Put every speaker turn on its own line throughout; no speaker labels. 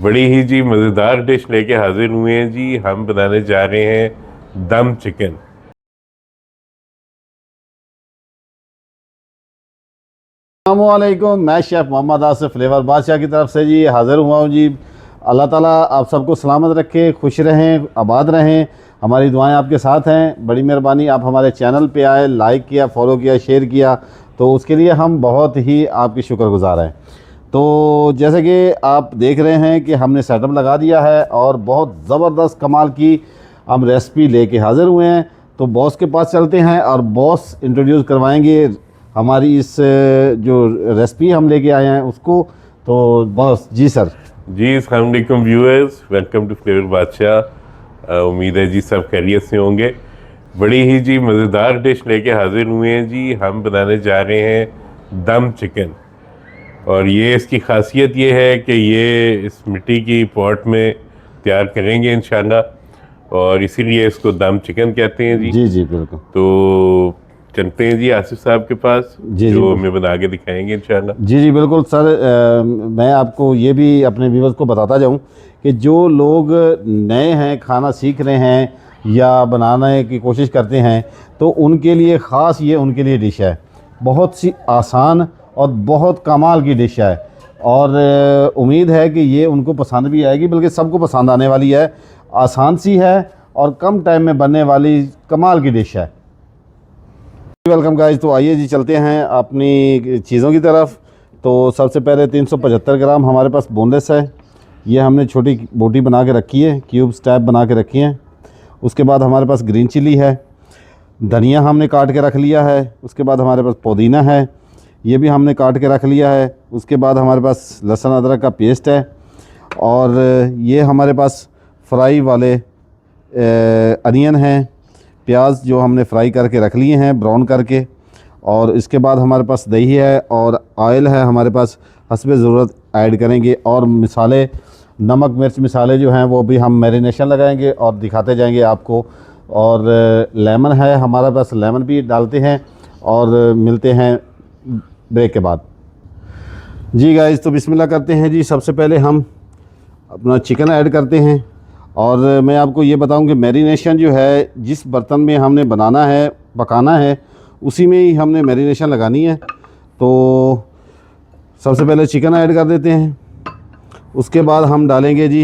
बड़ी ही जी मज़ेदार डिश लेके हाजिर हुए हैं जी। हम बनाने जा रहे हैं दम चिकन।
अस्सलामुअलैकुम। मैं शेफ़ मोहम्मद आसिफ फ्लेवर बादशाह की तरफ से जी हाज़िर हुआ हूँ जी। अल्लाह ताला आप सबको सलामत रखे, खुश रहें, आबाद रहें। हमारी दुआएं आपके साथ हैं। बड़ी मेहरबानी आप हमारे चैनल पे आए, लाइक किया, फॉलो किया, शेयर किया, तो उसके लिए हम बहुत ही आपकी शुक्रगुज़ार हैं। तो जैसे कि आप देख रहे हैं कि हमने सेटअप लगा दिया है और बहुत ज़बरदस्त कमाल की हम रेसिपी लेके हाज़िर हुए हैं। तो बॉस के पास चलते हैं और बॉस इंट्रोड्यूस करवाएंगे हमारी इस जो रेसिपी हम लेके आए हैं उसको। तो बॉस जी सर।
जी अस्सलाम वालेकुम व्यूअर्स, वेलकम टू फ्लेवर बादशाह। उम्मीद है जी सब खैरियत से होंगे। बड़ी ही जी मज़ेदार डिश लेके हाजिर हुए हैं जी। हम बनाने जा रहे हैं दम चिकन। और ये इसकी खासियत ये है कि ये इस मिट्टी की पॉट में तैयार करेंगे इंशाल्लाह, और इसीलिए इसको दम चिकन कहते हैं जी।
जी जी बिल्कुल।
तो चलते हैं जी आसिफ साहब के पास,
जी जी
जो हमें बना के दिखाएंगे इंशाल्लाह।
जी जी बिल्कुल सर। मैं आपको ये भी अपने व्यूवर्स को बताता जाऊं कि जो लोग नए हैं, खाना सीख रहे हैं या बनाने की कोशिश करते हैं, तो उनके लिए ख़ास ये उनके लिए डिश है। बहुत सी आसान और बहुत कमाल की डिश है, और उम्मीद है कि ये उनको पसंद भी आएगी, बल्कि सबको पसंद आने वाली है। आसान सी है और कम टाइम में बनने वाली कमाल की डिश है। Welcome guys. तो आइए जी चलते हैं अपनी चीज़ों की तरफ। तो सबसे पहले 375 ग्राम हमारे पास बोनलेस है। ये हमने छोटी बोटी बना के रखी है, क्यूब्स टाइप बना के रखी हैं। उसके बाद हमारे पास ग्रीन चिली है, धनिया हमने काट के रख लिया है। उसके बाद हमारे पास पुदीना है, ये भी हमने काट के रख लिया है। उसके बाद हमारे पास लहसुन अदरक का पेस्ट है, और ये हमारे पास फ्राई वाले अनियन हैं, प्याज जो हमने फ्राई करके रख लिए हैं ब्राउन करके। और इसके बाद हमारे पास दही है और ऑयल है हमारे पास, हस्बे ज़रूरत ऐड करेंगे। और मिसाले, नमक मिर्च मिसाले जो हैं वो भी हम मैरिनेशन लगाएंगे और दिखाते जाएंगे आपको। और लेमन है हमारे पास, लेमन भी डालते हैं। और मिलते हैं ब्रेक के बाद। जी गाइस, तो बिस्मिल्लाह करते हैं जी। सबसे पहले हम अपना चिकन ऐड करते हैं। और मैं आपको ये बताऊं कि मैरिनेशन जो है, जिस बर्तन में हमने बनाना है, पकाना है, उसी में ही हमने मैरिनेशन लगानी है। तो सबसे पहले चिकन ऐड कर देते हैं। उसके बाद हम डालेंगे जी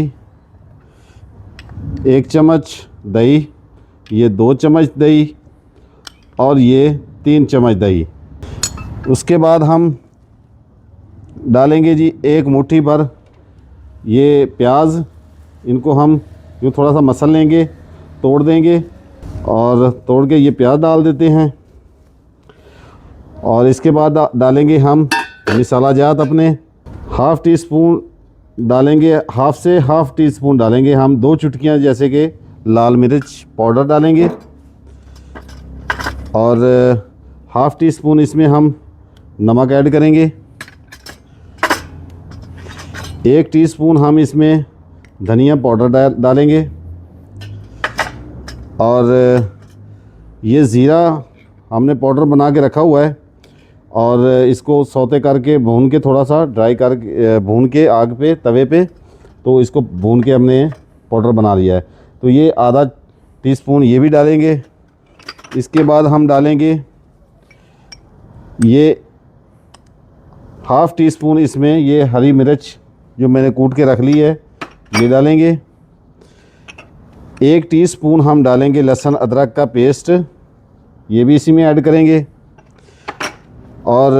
1 चम्मच दही, ये 2 चम्मच दही, और ये 3 चम्मच दही। उसके बाद हम डालेंगे जी 1 मुट्ठी भर ये प्याज। इनको हम यूँ थोड़ा सा मसल लेंगे, तोड़ देंगे, और तोड़ के ये प्याज डाल देते हैं। और इसके बाद डालेंगे हम मसाला जात अपने। हाफ़ टी स्पून डालेंगे, हाफ़ टी स्पून डालेंगे हम 2 चुटकियाँ जैसे कि लाल मिर्च पाउडर डालेंगे। और हाफ़ टी स्पून इसमें हम नमक ऐड करेंगे। 1 टीस्पून हम इसमें धनिया पाउडर डालेंगे। और ये ज़ीरा हमने पाउडर बना के रखा हुआ है, और इसको सौते करके भून के, थोड़ा सा ड्राई करके भून के आग पे, तवे पे, तो इसको भून के हमने पाउडर बना लिया है। तो ये आधा टीस्पून ये भी डालेंगे। इसके बाद हम डालेंगे ये हाफ़ टी स्पून इसमें ये हरी मिर्च जो मैंने कूट के रख ली है, ये डालेंगे। 1 टीस्पून हम डालेंगे लहसुन अदरक का पेस्ट, ये भी इसी में ऐड करेंगे। और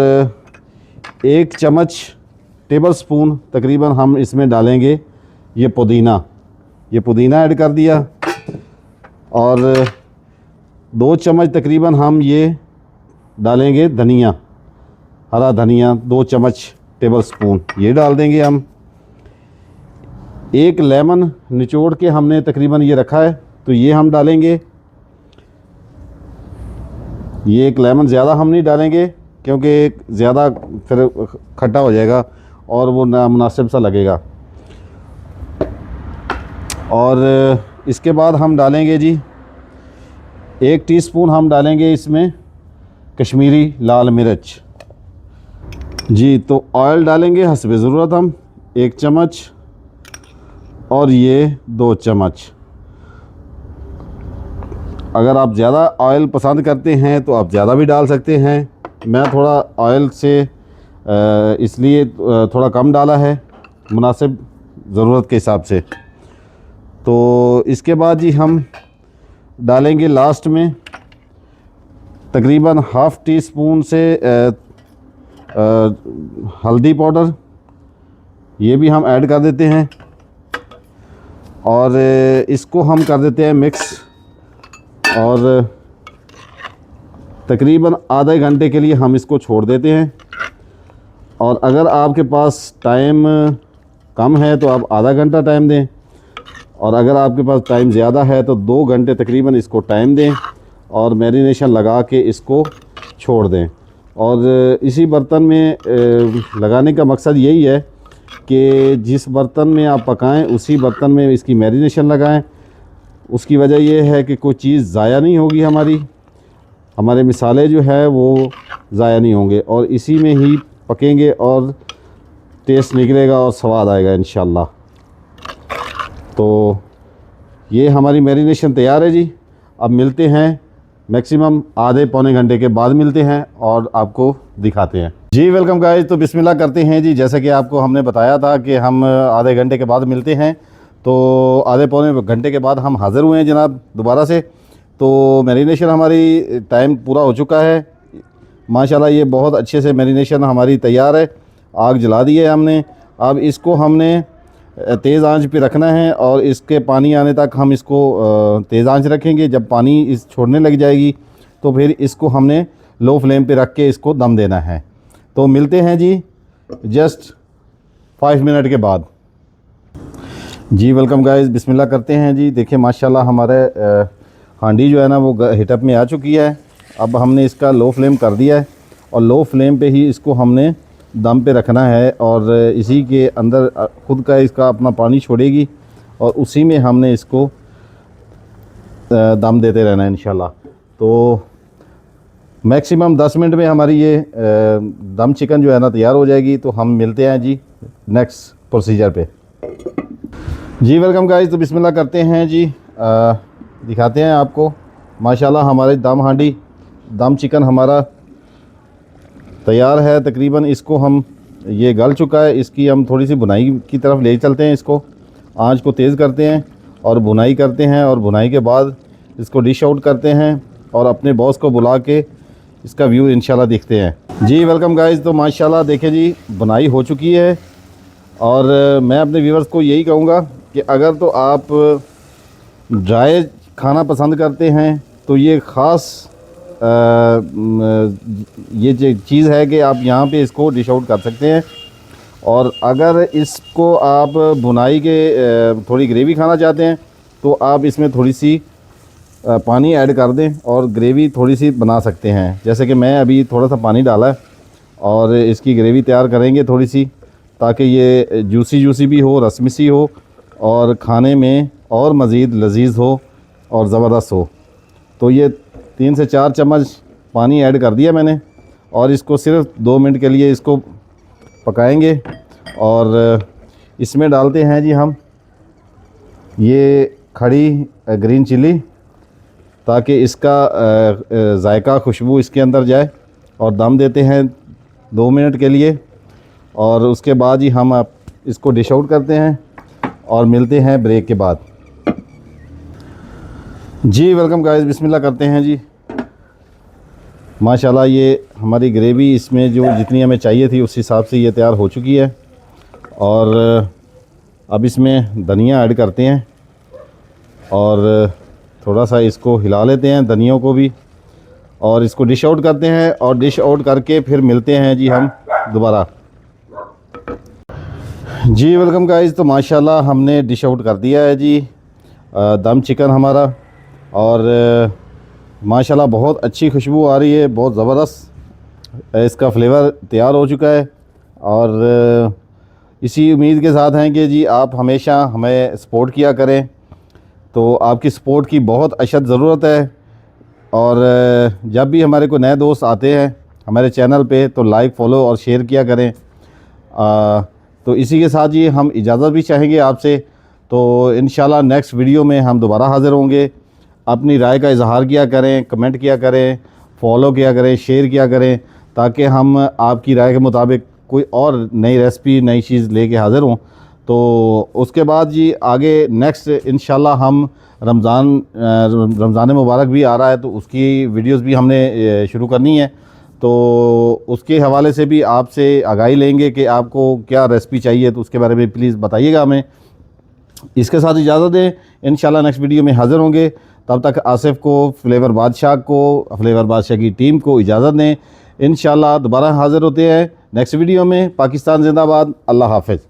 1 चम्मच टेबल स्पून तकरीबन हम इसमें डालेंगे ये पुदीना ऐड कर दिया। और 2 चम्मच तकरीबन हम ये डालेंगे धनिया, हरा धनिया 2 चम्मच टेबल स्पून ये डाल देंगे हम। 1 लेमन निचोड़ के हमने तकरीबन ये रखा है, तो ये हम डालेंगे। ये 1 लेमन ज़्यादा हम नहीं डालेंगे, क्योंकि ज़्यादा फिर खट्टा हो जाएगा और वो नामुनासिब सा लगेगा। और इसके बाद हम डालेंगे जी 1 टीस्पून हम डालेंगे इसमें कश्मीरी लाल मिर्च जी। तो ऑयल डालेंगे हस्बे ज़रूरत हम 1 चम्मच। और ये 2 चम्मच। अगर आप ज़्यादा ऑयल पसंद करते हैं तो आप ज़्यादा भी डाल सकते हैं। मैं थोड़ा ऑयल से इसलिए थोड़ा कम डाला है, मुनासिब ज़रूरत के हिसाब से। तो इसके बाद जी हम डालेंगे लास्ट में तकरीबन हाफ़ टी स्पून से हल्दी पाउडर, ये भी हम ऐड कर देते हैं और इसको हम कर देते हैं मिक्स। और तकरीबन आधे घंटे के लिए हम इसको छोड़ देते हैं। और अगर आपके पास टाइम कम है तो आप आधा घंटा टाइम दें, और अगर आपके पास टाइम ज़्यादा है तो 2 घंटे तकरीबन इसको टाइम दें और मैरिनेशन लगा के इसको छोड़ दें। और इसी बर्तन में लगाने का मकसद यही है कि जिस बर्तन में आप पकाएं उसी बर्तन में इसकी मैरिनेशन लगाएं। उसकी वजह यह है कि कोई चीज़ ज़ाया नहीं होगी, हमारे मिसाले जो है वो ज़ाया नहीं होंगे और इसी में ही पकेंगे और टेस्ट निकलेगा और स्वाद आएगा इंशाल्लाह। तो ये हमारी मैरिनेशन तैयार है जी। अब मिलते हैं मैक्सिमम आधे पौने घंटे के बाद मिलते हैं और आपको दिखाते हैं जी। वेलकम गाइस, तो बिस्मिल्लाह करते हैं जी। जैसे कि आपको हमने बताया था कि हम आधे घंटे के बाद मिलते हैं, तो आधे पौने घंटे के बाद हम हाज़िर हुए हैं जनाब दोबारा से। तो मैरिनेशन हमारी टाइम पूरा हो चुका है माशाल्लाह। ये बहुत अच्छे से मैरिनेशन हमारी तैयार है। आग जला दी है हमने। अब इसको हमने तेज़ आंच पे रखना है और इसके पानी आने तक हम इसको तेज़ आंच रखेंगे। जब पानी इस छोड़ने लग जाएगी तो फिर इसको हमने लो फ्लेम पे रख के इसको दम देना है। तो मिलते हैं जी जस्ट 5 मिनट के बाद जी। वेलकम गाइस, बिस्मिल्लाह करते हैं जी। देखिए माशाल्लाह हमारे हांडी जो है ना वो हीटअप में आ चुकी है। अब हमने इसका लो फ्लेम कर दिया है और लो फ्लेम पे ही इसको हमने दम पे रखना है और इसी के अंदर खुद का इसका अपना पानी छोड़ेगी और उसी में हमने इसको दम देते रहना है इंशाल्लाह। तो मैक्सिमम 10 मिनट में हमारी ये दम चिकन जो है ना तैयार हो जाएगी। तो हम मिलते हैं जी नेक्स्ट प्रोसीजर पे जी। वेलकम गाइस, तो बिस्मिल्लाह करते हैं जी। दिखाते हैं आपको माशाल्लाह हमारे दम चिकन हमारा तैयार है तकरीबन। इसको हम ये गल चुका है, इसकी हम थोड़ी सी बुनाई की तरफ ले चलते हैं। इसको आंच को तेज़ करते हैं और बुनाई करते हैं और बुनाई के बाद इसको डिश आउट करते हैं और अपने बॉस को बुला के इसका व्यू इंशाल्लाह देखते हैं जी। वेलकम गाइस, तो माशाल्लाह देखिए जी बुनाई हो चुकी है। और मैं अपने व्यूअर्स को यही कहूँगा कि अगर तो आप ड्राई खाना पसंद करते हैं तो ये ख़ास ये चीज़ है कि आप यहाँ पे इसको डिश आउट कर सकते हैं। और अगर इसको आप बुनाई के थोड़ी ग्रेवी खाना चाहते हैं तो आप इसमें थोड़ी सी पानी ऐड कर दें और ग्रेवी थोड़ी सी बना सकते हैं। जैसे कि मैं अभी थोड़ा सा पानी डाला है और इसकी ग्रेवी तैयार करेंगे थोड़ी सी, ताकि ये जूसी भी हो, रसमी सी हो और खाने में और मज़ीद लजीज हो और ज़बरदस्त हो। तो ये 3 से 4 चम्मच पानी ऐड कर दिया मैंने और इसको सिर्फ 2 मिनट के लिए इसको पकाएंगे। और इसमें डालते हैं जी हम ये खड़ी ग्रीन चिली, ताकि इसका जायका खुशबू इसके अंदर जाए। और दम देते हैं 2 मिनट के लिए और उसके बाद ही हम इसको डिश आउट करते हैं और मिलते हैं ब्रेक के बाद जी। वेलकम गाइस, बिस्मिल्लाह करते हैं जी। माशाल्लाह ये हमारी ग्रेवी इसमें जो जितनी हमें चाहिए थी उस हिसाब से ये तैयार हो चुकी है। और अब इसमें धनिया ऐड करते हैं और थोड़ा सा इसको हिला लेते हैं धनियों को भी, और इसको डिश आउट करते हैं। और डिश आउट करके फिर मिलते हैं जी हम दोबारा जी। वेलकम गाइस, तो माशाल्लाह हमने डिश आउट कर दिया है जी दम चिकन हमारा। और माशाल्लाह बहुत अच्छी खुशबू आ रही है, बहुत ज़बरदस्त इसका फ्लेवर तैयार हो चुका है। और इसी उम्मीद के साथ हैं कि जी आप हमेशा हमें सपोर्ट किया करें। तो आपकी सपोर्ट की बहुत अशद ज़रूरत है। और जब भी हमारे को नए दोस्त आते हैं हमारे चैनल पे तो लाइक, फॉलो और शेयर किया करें। तो इसी के साथ ही हम इजाज़त भी चाहेंगे आपसे तो इंशाल्लाह नेक्स्ट वीडियो में हम दोबारा हाज़िर होंगे। अपनी राय का इजहार किया करें, कमेंट किया करें, फॉलो किया करें, शेयर किया करें, ताकि हम आपकी राय के मुताबिक कोई और नई रेसिपी, नई चीज़ लेके हाज़िर हों। तो उसके बाद जी आगे नेक्स्ट इंशाल्लाह हम रमज़ान मुबारक भी आ रहा है, तो उसकी वीडियोस भी हमने शुरू करनी है। तो उसके हवाले से भी आपसे आगाही लेंगे कि आपको क्या रेसिपी चाहिए, तो उसके बारे में प्लीज़ बताइएगा हमें। इसके साथ इजाज़त दें, इंशाल्लाह नेक्स्ट वीडियो में हाज़िर होंगे। तब तक आसिफ को, फ्लेवर बादशाह की टीम को इजाज़त दें। इंशाल्लाह दोबारा हाज़िर होते हैं नेक्स्ट वीडियो में। पाकिस्तान जिंदाबाद। अल्लाह हाफ़िज़।